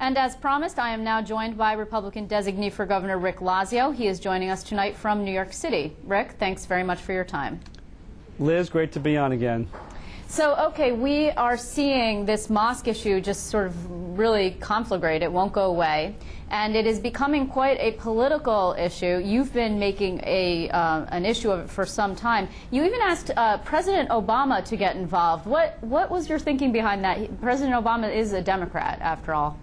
And as promised, I am now joined by Republican designee for Governor Rick Lazio. He is joining us tonight from New York City. Rick, thanks very much for your time. Liz, great to be on again. So, okay, we are seeing this mosque issue just sort of really conflagrate. It won't go away. And it is becoming quite a political issue. You've been making an issue of it for some time. You even asked President Obama to get involved. What was your thinking behind that? President Obama is a Democrat, after all.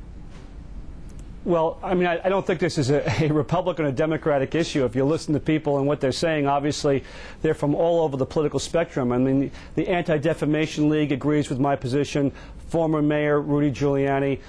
Well, I mean, I don't think this is a Republican or Democratic issue. If you listen to people and what they're saying, obviously they're from all over the political spectrum. I mean, the Anti-Defamation League agrees with my position. Former Mayor Rudy Giuliani.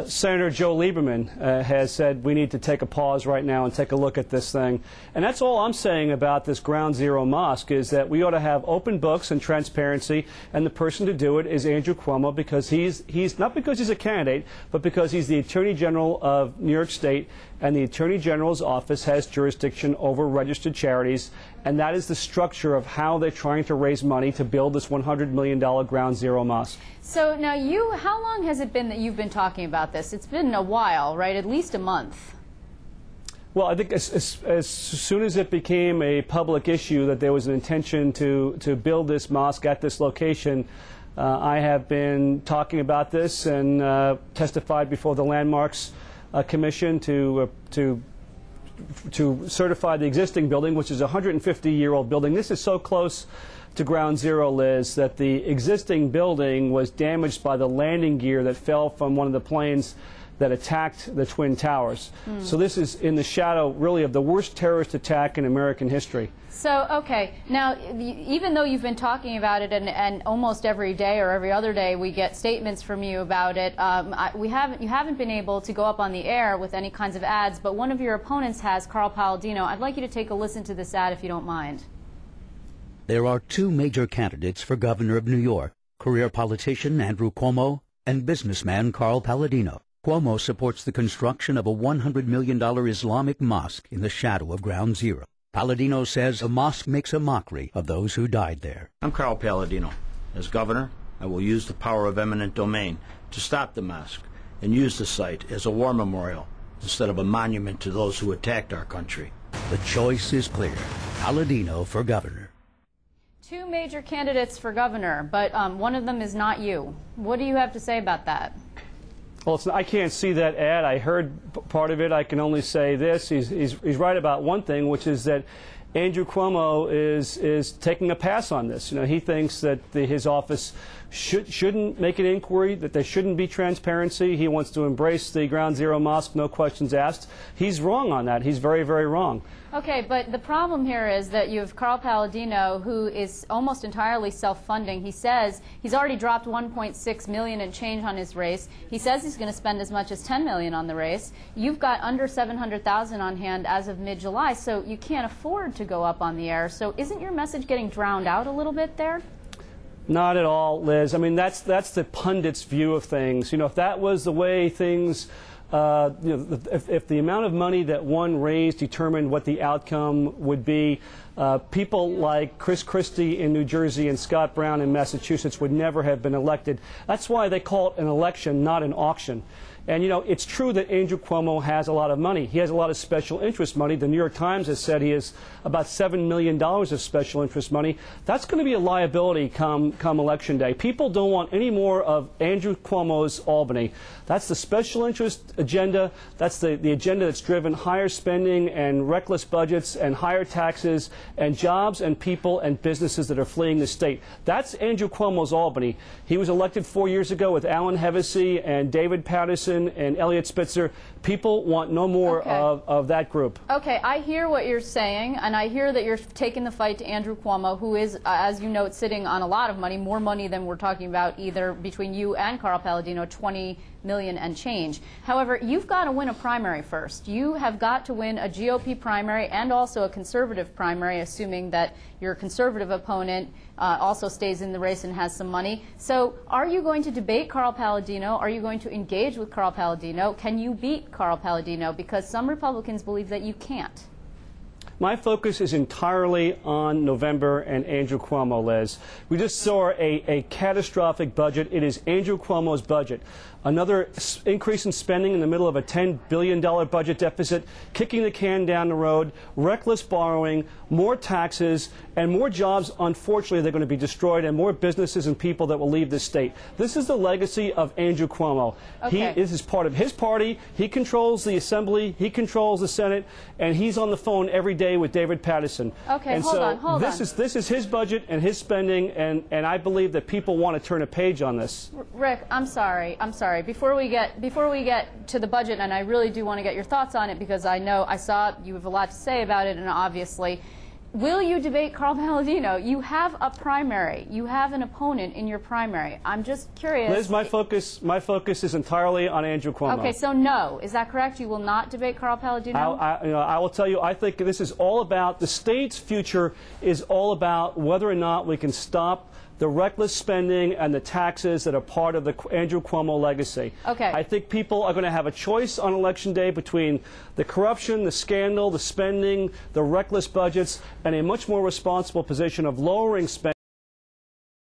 Senator Joe Lieberman has said we need to take a pause right now and take a look at this thing. And that's all I'm saying about this Ground Zero mosque, is that we ought to have open books and transparency, and the person to do it is Andrew Cuomo, because he's not because he's a candidate, but because he's the Attorney General of New York State, and the Attorney General's office has jurisdiction over registered charities, and that is the structure of how they're trying to raise money to build this $100 million Ground Zero mosque. So now how long has it been that you've been talking about this? It's been a while, right? At least a month. Well, I think as soon as it became a public issue that there was an intention to build this mosque at this location, I have been talking about this and testified before the Landmarks Commission to certify the existing building, which is a 150-year-old building. This is so close to Ground Zero, Liz, that the existing building was damaged by the landing gear that fell from one of the planes that attacked the Twin Towers. So this is in the shadow, really, of the worst terrorist attack in American history. So, okay, now, even though you've been talking about it, and almost every day or every other day we get statements from you about it, you haven't been able to go up on the air with any kinds of ads, but one of your opponents has, Carl Palladino. I'd like you to take a listen to this ad if you don't mind. There are two major candidates for governor of New York, career politician Andrew Cuomo and businessman Carl Palladino. Cuomo supports the construction of a $100 million Islamic mosque in the shadow of Ground Zero. Palladino says a mosque makes a mockery of those who died there. I'm Carl Palladino. As governor, I will use the power of eminent domain to stop the mosque and use the site as a war memorial instead of a monument to those who attacked our country. The choice is clear. Palladino for governor. Two major candidates for governor, but one of them is not you. What do you have to say about that? Well, I can't see that ad. I heard part of it. I can only say this. He's right about one thing, which is that Andrew Cuomo is taking a pass on this. You know, he thinks that his office shouldn't make an inquiry, that there shouldn't be transparency. He wants to embrace the Ground Zero mosque, no questions asked. He's wrong on that. He's very, very wrong. Okay, but the problem here is that you have Carl Palladino, who is almost entirely self-funding. He says he's already dropped $1.6 million and change on his race. He says he's going to spend as much as $10 million on the race. You've got under $700,000 on hand as of mid-July, so you can't afford to go up on the air. So isn't your message getting drowned out a little bit there? Not at all, Liz. I mean, that's the pundits' view of things. You know, if that was the way things, if the amount of money that one raised determined what the outcome would be, people like Chris Christie in New Jersey and Scott Brown in Massachusetts would never have been elected. That's why they call it an election, not an auction. And, you know, it's true that Andrew Cuomo has a lot of money. He has a lot of special interest money. The New York Times has said he has about $7 million of special interest money. That's going to be a liability come Election Day. People don't want any more of Andrew Cuomo's Albany. That's the special interest agenda. That's the agenda that's driven higher spending and reckless budgets and higher taxes and jobs and people and businesses that are fleeing the state. That's Andrew Cuomo's Albany. He was elected 4 years ago with Alan Hevesi and David Patterson and Elliot Spitzer. People want no more of that group. Okay, I hear what you're saying, and I hear that you're taking the fight to Andrew Cuomo, who is, as you note, sitting on a lot of money, more money than we're talking about either between you and Carl Palladino, $20 million and change. However, you've got to win a primary first. You have got to win a GOP primary and also a conservative primary, assuming that your conservative opponent also stays in the race and has some money. So are you going to debate Carl Palladino? Are you going to engage with Carl Palladino? Can you beat Carl Palladino? Because some Republicans believe that you can't. My focus is entirely on November and Andrew Cuomo, Liz. We just saw a catastrophic budget. It is Andrew Cuomo's budget. another increase in spending in the middle of a $10 billion budget deficit, kicking the can down the road, reckless borrowing, more taxes, and more jobs, unfortunately, they're going to be destroyed, and more businesses and people that will leave this state. This is the legacy of Andrew Cuomo. Okay. This is part of his party. He controls the Assembly. He controls the Senate, and he's on the phone every day with David Paterson. Okay, and hold so on, hold on. This is his budget and his spending, and I believe that people want to turn a page on this. Rick, I'm sorry. Before we get to the budget, and I really do want to get your thoughts on it because I saw you have a lot to say about it, and obviously, will you debate Carl Palladino? You have a primary. You have an opponent in your primary. I'm just curious. Liz, my focus is entirely on Andrew Cuomo. Okay, so no, is that correct? You will not debate Carl Palladino? I will tell you, I think this is all about, the state's future is all about whether or not we can stop the reckless spending and the taxes that are part of the Andrew Cuomo legacy. Okay. I think people are going to have a choice on Election Day between the corruption, the scandal, the spending, the reckless budgets, and a much more responsible position of lowering spending.